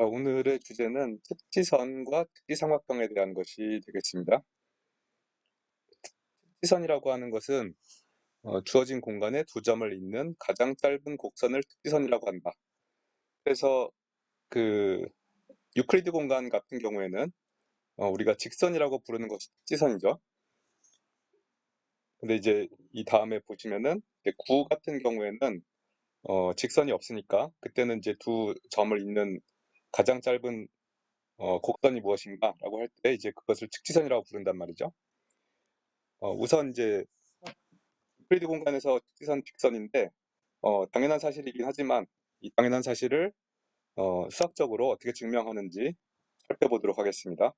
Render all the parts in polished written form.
오늘의 주제는 특지선과 특지삼각형에 대한 것이 되겠습니다. 특지선이라고 하는 것은 주어진 공간에 두 점을 잇는 가장 짧은 곡선을 특지선이라고 한다. 그래서 그 유클리드 공간 같은 경우에는 우리가 직선이라고 부르는 것이 특지선이죠. 근데 이제 이 다음에 보시면은 이제 구 같은 경우에는 직선이 없으니까 그때는 이제 두 점을 잇는 가장 짧은 곡선이 무엇인가라고 할 때 이제 그것을 특지선이라고 부른단 말이죠. 우선 이제 유클리드 공간에서 특지선, 직선인데 당연한 사실이긴 하지만 이 당연한 사실을 수학적으로 어떻게 증명하는지 살펴보도록 하겠습니다.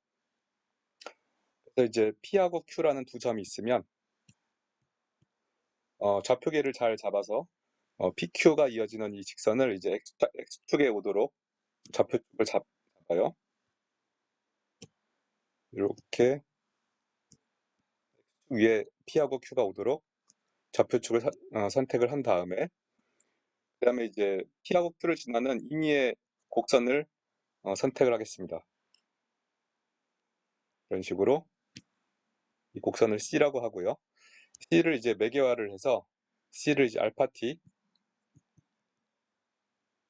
그래서 이제 P하고 Q라는 두 점이 있으면 좌표계를 잘 잡아서 PQ가 이어지는 이 직선을 이제 X축에 오도록 좌표축을 잡아요. 이렇게 위에 P하고 Q가 오도록 좌표축을 선택을 한 다음에 그 다음에 이제 P하고 Q를 지나는 임의의 곡선을 선택을 하겠습니다. 이런 식으로 이 곡선을 C라고 하고요. C를 이제 매개화를 해서 C를 이제 알파 T,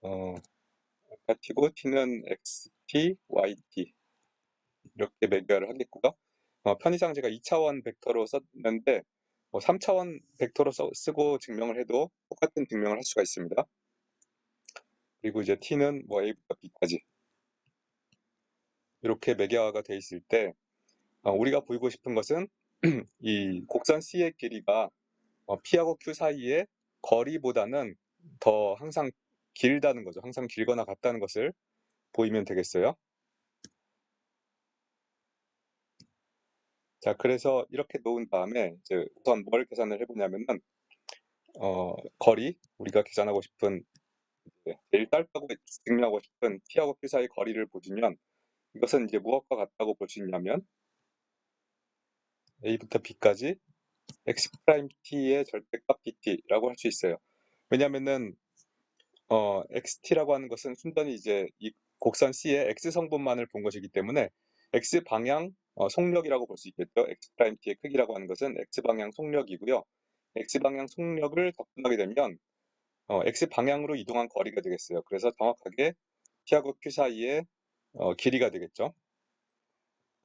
알파 T고 T는 XT, YT 이렇게 매개화를 하겠고요. 편의상 제가 2차원 벡터로 썼는데 3차원 벡터로 쓰고 증명을 해도 똑같은 증명을 할 수가 있습니다. 그리고 이제 T는 뭐 A부터 B까지 이렇게 매개화가 돼 있을 때 우리가 보이고 싶은 것은 이 곡선 C의 길이가 P하고 Q 사이의 거리보다는 더 항상 길다는 거죠. 항상 길거나 같다는 것을 보이면 되겠어요. 자, 그래서 이렇게 놓은 다음에 이제 우선 뭘 계산을 해보냐면은 거리, 우리가 계산하고 싶은 제일 짧다고 증명하고 싶은 P하고 Q 사이 거리를 보시면 이것은 이제 무엇과 같다고 볼 수 있냐면 A부터 B까지 X'T의 절대값 BT라고 할 수 있어요. 왜냐면은 XT라고 하는 것은 순전히 이제 이 곡선 C의 X 성분만을 본 것이기 때문에 X 방향 속력이라고 볼 수 있겠죠. X'T의 크기라고 하는 것은 X 방향 속력이고요. X 방향 속력을 접근하게 되면 X 방향으로 이동한 거리가 되겠어요. 그래서 정확하게 T하고 Q 사이의 길이가 되겠죠.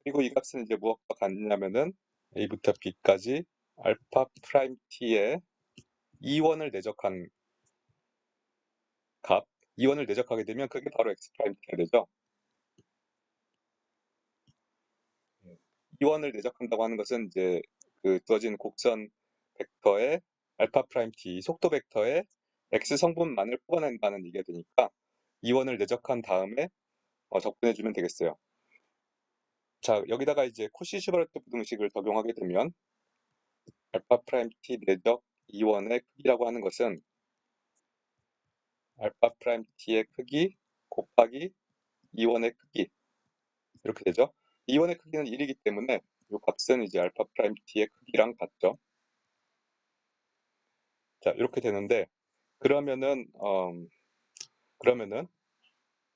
그리고 이 값은 이제 무엇과 같냐면은 A부터 B까지 알파 프라임 T의 2원을 내적한 값, 2원을 내적하게 되면 그게 바로 X 프라임 T가 되죠. 2원을 내적한다고 하는 것은 이제 그 주어진 곡선 벡터의 알파 프라임 T 속도 벡터의 X 성분만을 뽑아낸다는 얘기가 되니까 2원을 내적한 다음에 접근해주면 되겠어요. 자, 여기다가 이제 코시-슈바르트 부등식을 적용하게 되면 알파 프라임 T 내적 2원의 크기라고 하는 것은 알파 프라임 T의 크기 곱하기 2원의 크기 이렇게 되죠. 2원의 크기는 1이기 때문에 이 값은 이제 알파 프라임 T의 크기랑 같죠. 자, 이렇게 되는데 그러면은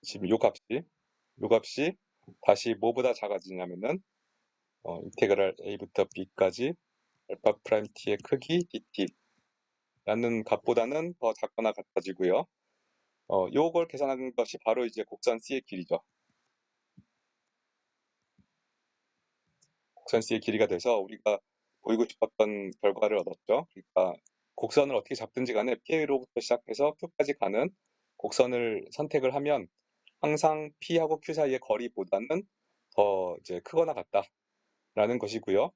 지금 요 값이 다시 뭐보다 작아지냐면은 인테그랄 a부터 b까지 알파 프라임 t의 크기 dt라는 값보다는 더 작거나 같아지고요. 요걸 계산하는 것이 바로 이제 곡선 C의 길이죠. 곡선 C의 길이가 돼서 우리가 보이고 싶었던 결과를 얻었죠. 그러니까 곡선을 어떻게 잡든지 간에 P로부터 시작해서 Q까지 가는 곡선을 선택을 하면 항상 P하고 Q 사이의 거리보다는 더 이제 크거나 같다라는 것이고요.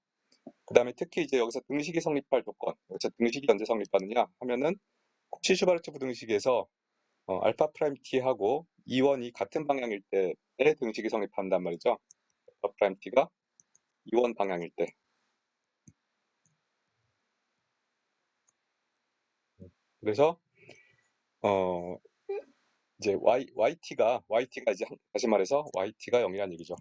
그 다음에 특히 이제 여기서 등식이 성립할 조건, 여기서 등식이 언제 성립하느냐 하면은 코치-슈바르트 부등식에서 알파 프라임 t하고 2원이 같은 방향일 때의 등식이 성립한단 말이죠. 알파 프라임 t가 2원 방향일 때. 그래서 어 이제 yt가 이제 다시 말해서 yt가 0이란 얘기죠.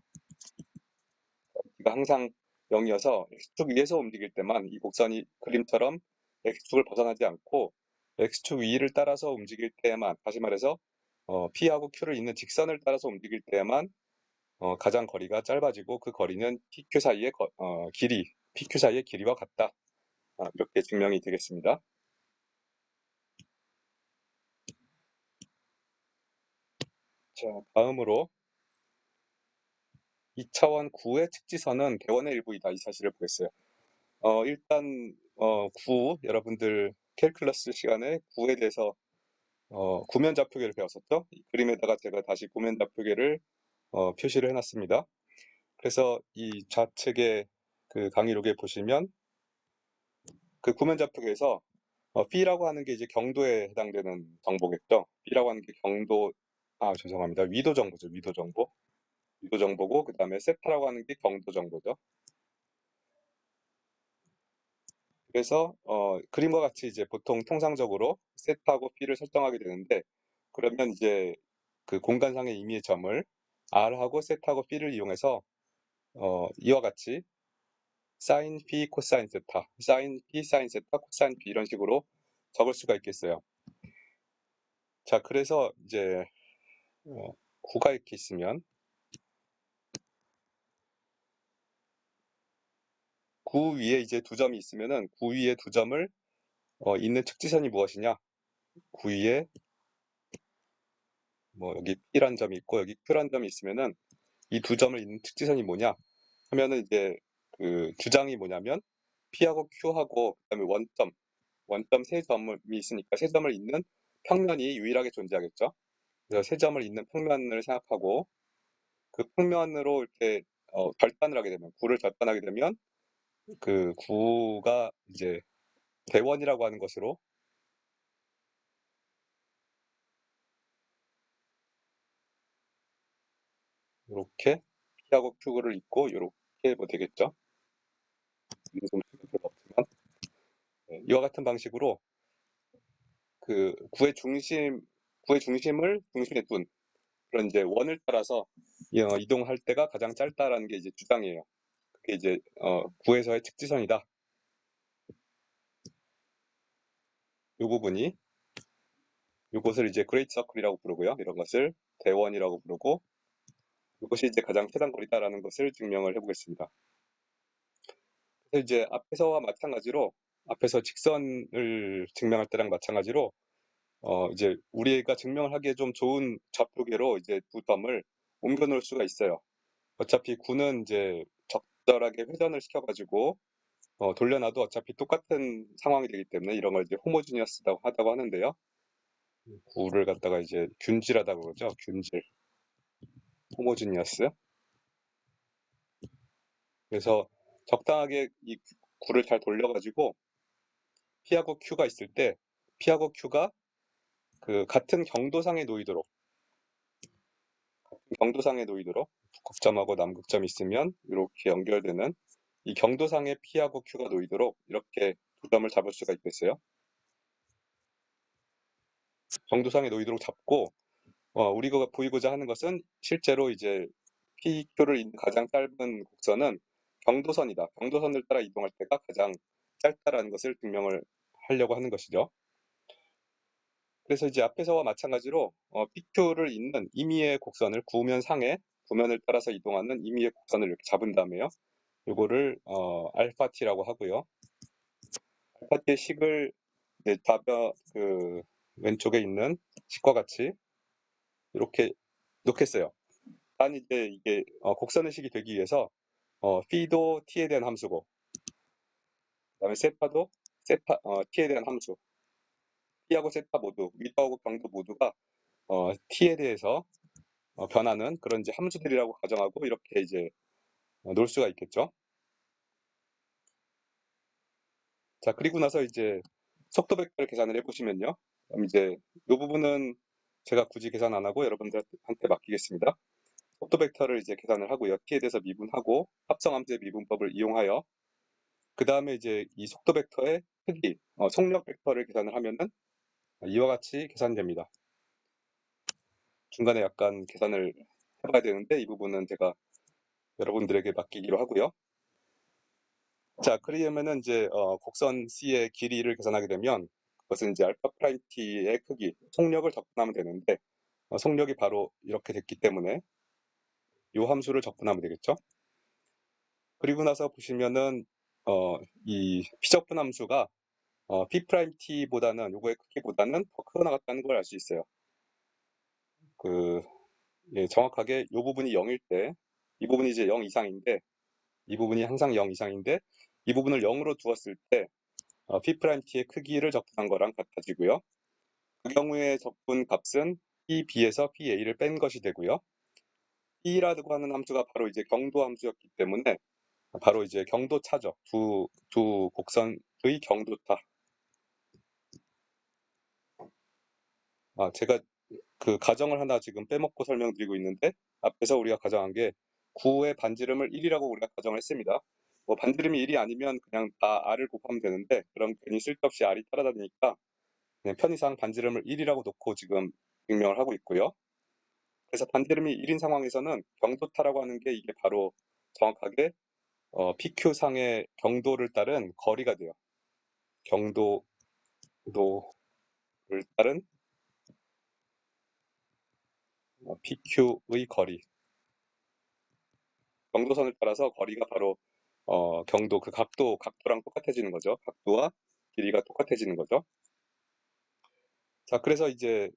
yt가 항상 0이어서 x축 위에서 움직일 때만 이 곡선이 그림처럼 x축을 벗어나지 않고 x축 위를 따라서 움직일 때만, 다시 말해서 P하고 Q를 잇는 직선을 따라서 움직일 때에만 가장 거리가 짧아지고 그 거리는 PQ 사이의 길이, PQ 사이의 길이와 같다. 이렇게 증명이 되겠습니다. 자, 다음으로 2차원 구의 측지선은 대원의 일부이다. 이 사실을 보겠어요. 일단 여러분들 캘큘러스 시간에 구에 대해서 구면 좌표계를 배웠었죠. 이 그림에다가 제가 다시 구면 좌표계를 표시를 해놨습니다. 그래서 이 좌측에 그 강의록에 보시면 그 구면 좌표계에서 B라고 하는 게 이제 경도에 해당되는 정보겠죠. B라고 하는 게 경도, 죄송합니다. 위도 정보죠. 위도 정보. 위도 정보고 그 다음에 세타라고 하는 게 경도 정보죠. 그래서 그림과 같이 이제 보통 통상적으로 세타하고 B를 설정하게 되는데, 그러면 이제 그 공간상의 임의의 점을 R하고 세타하고 B를 이용해서 이와 같이 사인 B, 코사인 세타, 사인 B, 사인 세타, 코사인 B 이런 식으로 적을 수가 있겠어요. 자, 그래서 이제 구가 이렇게 있으면 구 위에 이제 두 점이 있으면은 구 위에 두 점을 있는 측지선이 무엇이냐? 구 위에 뭐 여기 B란 점이 있고 여기 Q란 점이 있으면은 이 두 점을 잇는 측지선이 뭐냐 하면은 이제 그 주장이 뭐냐면 P하고 Q하고 그다음에 원점 세 점이 있으니까 세 점을 잇는 평면이 유일하게 존재하겠죠. 그래서 세 점을 잇는 평면을 생각하고 그 평면으로 이렇게 절단을 하게 되면 구를 절단하게 되면 그 구가 이제 대원이라고 하는 것으로 이렇게 P하고 Q를 잇고 이렇게 뭐 되겠죠. 좀 별로 없지만 이와 같은 방식으로 그 구의 중심을 중심에 둔 그런 이제 원을 따라서 이동할 때가 가장 짧다라는 게 이제 주장이에요. 그게 이제 구에서의 측지선이다. 이 부분이 이것을 이제 그레이트 서클이라고 부르고요. 이런 것을 대원이라고 부르고 이것이 이제 가장 최단 거리다라는 것을 증명을 해보겠습니다. 그래서 이제 앞에서와 마찬가지로 앞에서 직선을 증명할 때랑 마찬가지로 이제 우리가 증명을 하기에 좀 좋은 좌표계로 이제 두 점을 옮겨 놓을 수가 있어요. 어차피 구는 이제 적절하게 회전을 시켜가지고 돌려놔도 어차피 똑같은 상황이 되기 때문에 이런 걸 이제 호모지니어스라고 하다고 하는데요. 구를 갖다가 이제 균질하다고 그러죠. 균질, 호모지니어스. 그래서 적당하게 이 구를 잘 돌려가지고 P하고 Q가 있을 때 P하고 Q가 그 같은 경도상에 놓이도록 북극점하고 남극점이 있으면 이렇게 연결되는 이 경도상에 P하고 Q가 놓이도록 이렇게 두 점을 잡을 수가 있겠어요. 경도상에 놓이도록 잡고 우리가 보이고자 하는 것은 실제로 이제 PQ를 잇는 가장 짧은 곡선은 경도선이다. 경도선을 따라 이동할 때가 가장 짧다라는 것을 증명을 하려고 하는 것이죠. 그래서 이제 앞에서와 마찬가지로 PQ를 잇는 임의의 곡선을 구면을 따라서 이동하는 임의의 곡선을 이렇게 잡은 다음에요. 요거를 알파 t라고 하고요. 알파 t의 식을 좌변 그 왼쪽에 있는 식과 같이 이렇게 놓겠어요. 단 이제 이게 곡선의 식이 되기 위해서 p도 t에 대한 함수고 그다음에 세파도 t에 대한 함수. p하고 세파 모두 위도하고 경도 모두가 t에 대해서 변하는 그런 이제 함수들이라고 가정하고 이렇게 이제 놓을 수가 있겠죠. 자, 그리고 나서 이제 속도 벡터를 계산을 해보시면요. 그럼 이제 이 부분은 제가 굳이 계산 안 하고 여러분들한테 맡기겠습니다. 속도 벡터를 이제 계산을 하고요. t에 대해서 미분하고 합성함수의 미분법을 이용하여 그 다음에 이제 이 속도 벡터의 크기, 속력 벡터를 계산을 하면은 이와 같이 계산됩니다. 중간에 약간 계산을 해봐야 되는데 이 부분은 제가 여러분들에게 맡기기로 하고요. 자, 그러면은 이제 곡선 C의 길이를 계산하게 되면 그것은 이제 알파 프라임 t의 크기, 속력을 접근하면 되는데 속력이 바로 이렇게 됐기 때문에 이 함수를 적분하면 되겠죠. 그리고 나서 보시면은 이 피적분 함수가 P'T보다는 요거의 크기보다는 더 크게 나갔다는 걸 알 수 있어요. 정확하게 이 부분이 0일 때, 이 부분이 이제 0 이상인데, 이 부분이 항상 0 이상인데, 이 부분을 0으로 두었을 때 P'T의 크기를 적분한 거랑 같아지고요. 그 경우에 적분 값은 PB에서 PA를 뺀 것이 되고요. P라고 하는 함수가 바로 이제 경도 함수였기 때문에 바로 이제 경도차죠. 두 곡선의 경도차. 제가 그 가정을 하나 지금 빼먹고 설명드리고 있는데, 앞에서 우리가 가정한 게 9의 반지름을 1이라고 우리가 가정을 했습니다. 뭐 반지름이 1이 아니면 그냥 다 r을 곱하면 되는데, 그럼 괜히 쓸데없이 r이 따라다니니까 그냥 편의상 반지름을 1이라고 놓고 지금 증명을 하고 있고요. 그래서 반지름이 1인 상황에서는 경도타라고 하는 게 이게 바로 정확하게 PQ상의 경도를 따른 거리가 돼요. 경도를 따른 PQ의 거리. 경도선을 따라서 거리가 바로 경도 그 각도랑 똑같아지는 거죠. 각도와 길이가 똑같아지는 거죠. 자, 그래서 이제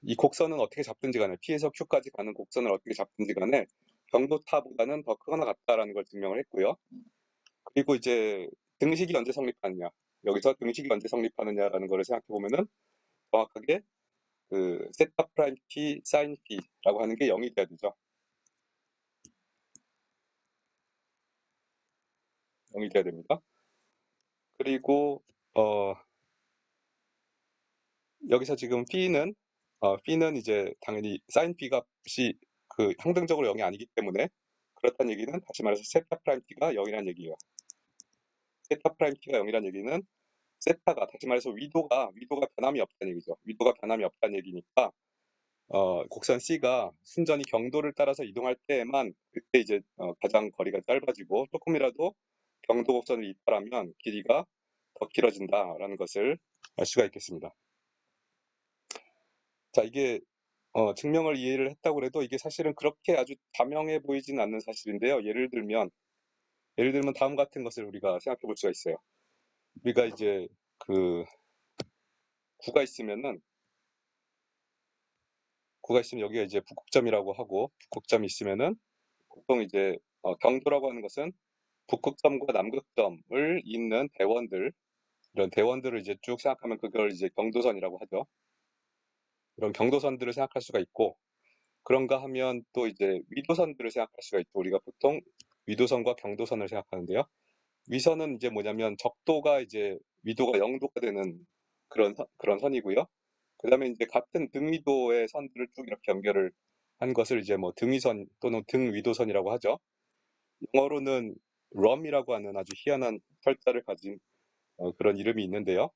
이 곡선은 어떻게 잡든지 간에 P에서 Q까지 가는 곡선을 어떻게 잡든지 간에 경도타보다는 더 크거나 같다라는 걸 증명을 했고요. 그리고 이제 등식이 언제 성립하느냐, 여기서 등식이 언제 성립하느냐라는 거를 생각해 보면은 정확하게 그 세타 프라임 P 사인 P라고 하는 게 0이 돼야 되죠. 0이 돼야 됩니다. 그리고 여기서 지금 P는 이제 당연히 사인 B 값이 그 항등적으로 0이 아니기 때문에, 그렇다는 얘기는 다시 말해서 세타 프라임 T가 0이라는 얘기예요. 세타 프라임 T가 0이라는 얘기는 세타가 다시 말해서 위도가 변함이 없다는 얘기죠. 위도가 변함이 없다는 얘기니까 곡선 C가 순전히 경도를 따라서 이동할 때에만 그때 이제 가장 거리가 짧아지고 조금이라도 경도 곡선을 이탈하면 길이가 더 길어진다라는 것을 알 수가 있겠습니다. 자, 이게 증명을 이해를 했다고 해도 이게 사실은 그렇게 아주 다명해 보이진 않는 사실인데요. 예를 들면 다음 같은 것을 우리가 생각해 볼 수가 있어요. 우리가 이제 그 구가 있으면 여기가 이제 북극점이라고 하고, 북극점이 있으면은 보통 이제 경도라고 하는 것은 북극점과 남극점을 잇는 대원들, 이런 대원들을 이제 쭉 생각하면 그걸 이제 경도선이라고 하죠. 이런 경도선들을 생각할 수가 있고, 그런가 하면 또 이제 위도선들을 생각할 수가 있고, 우리가 보통 위도선과 경도선을 생각하는데요. 위선은 이제 뭐냐면 적도가 이제 위도가 0도가 되는 그런 선이고요. 그다음에 이제 같은 등위도의 선들을 쭉 이렇게 연결을 한 것을 이제 뭐 등위선 또는 등위도선이라고 하죠. 영어로는 럼이라고 하는 아주 희한한 철자를 가진 그런 이름이 있는데요.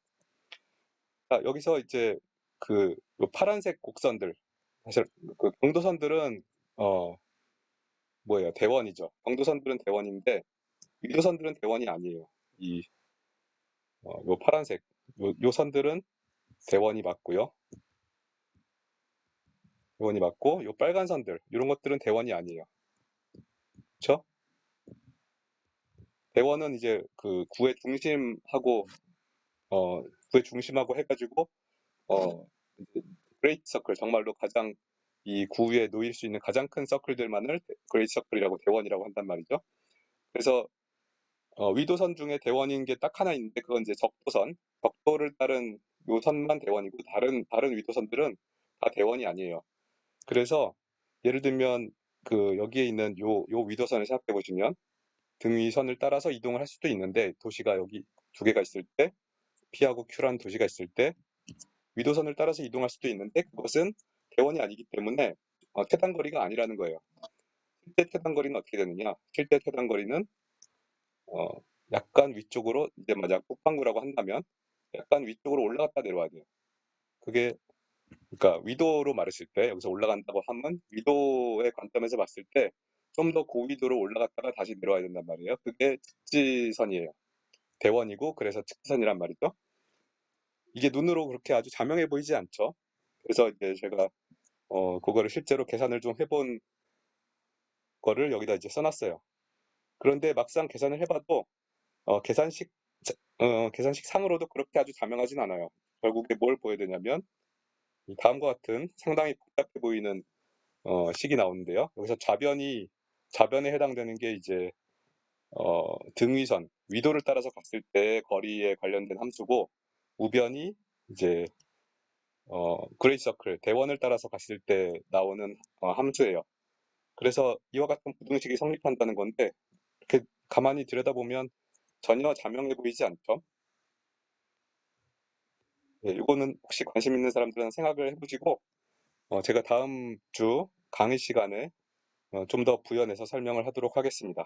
자, 여기서 이제 그 파란색 곡선들, 사실 그 경도선들은 뭐예요? 대원이죠. 경도선들은 대원인데 위도선들은 대원이 아니에요. 요 파란색 요 선들은 대원이 맞고요. 대원이 맞고, 요 빨간 선들 이런 것들은 대원이 아니에요. 그렇죠? 대원은 이제 그 구의 중심하고 해가지고 그레이트 서클, 정말로 가장 이 구에 놓일 수 있는 가장 큰 서클들만을 그레이트 서클이라고 대원이라고 한단 말이죠. 그래서 위도선 중에 대원인 게 딱 하나 있는데 그건 이제 적도선, 적도를 따른 요 선만 대원이고 다른 위도선들은 다 대원이 아니에요. 그래서 예를 들면 그 여기에 있는 요 위도선을 생각해 보시면 등위선을 따라서 이동을 할 수도 있는데, 도시가 여기 두 개가 있을 때, P하고 Q라는 도시가 있을 때 위도선을 따라서 이동할 수도 있는데 그것은 대원이 아니기 때문에 태단거리가 아니라는 거예요. 실제 태단거리는 어떻게 되느냐? 실제 태단거리는 약간 위쪽으로, 이제 만약 북반구라고 한다면 약간 위쪽으로 올라갔다 내려와야 돼요. 그게 그러니까 위도로 말했을 때, 여기서 올라간다고 하면 위도의 관점에서 봤을 때 좀 더 고위도로 올라갔다가 다시 내려와야 된단 말이에요. 그게 직지선이에요. 대원이고, 그래서 직지선이란 말이죠. 이게 눈으로 그렇게 아주 자명해 보이지 않죠. 그래서 이제 제가 그거를 실제로 계산을 좀 해본 거를 여기다 이제 써놨어요. 그런데 막상 계산을 해봐도 어, 계산식 계산식 상으로도 그렇게 아주 자명하진 않아요. 결국에 뭘 보여야 되냐면 이 다음과 같은 상당히 복잡해 보이는 식이 나오는데요. 여기서 좌변에 해당되는 게 이제 등위선 위도를 따라서 갔을 때 거리에 관련된 함수고, 우변이 이제 그레이트 서클 대원을 따라서 갔을 때 나오는 함수예요. 그래서 이와 같은 부등식이 성립한다는 건데, 이렇게 가만히 들여다보면 전혀 자명해 보이지 않죠. 예, 이거는 혹시 관심 있는 사람들은 생각을 해보시고 제가 다음 주 강의 시간에 좀 더 부연해서 설명을 하도록 하겠습니다.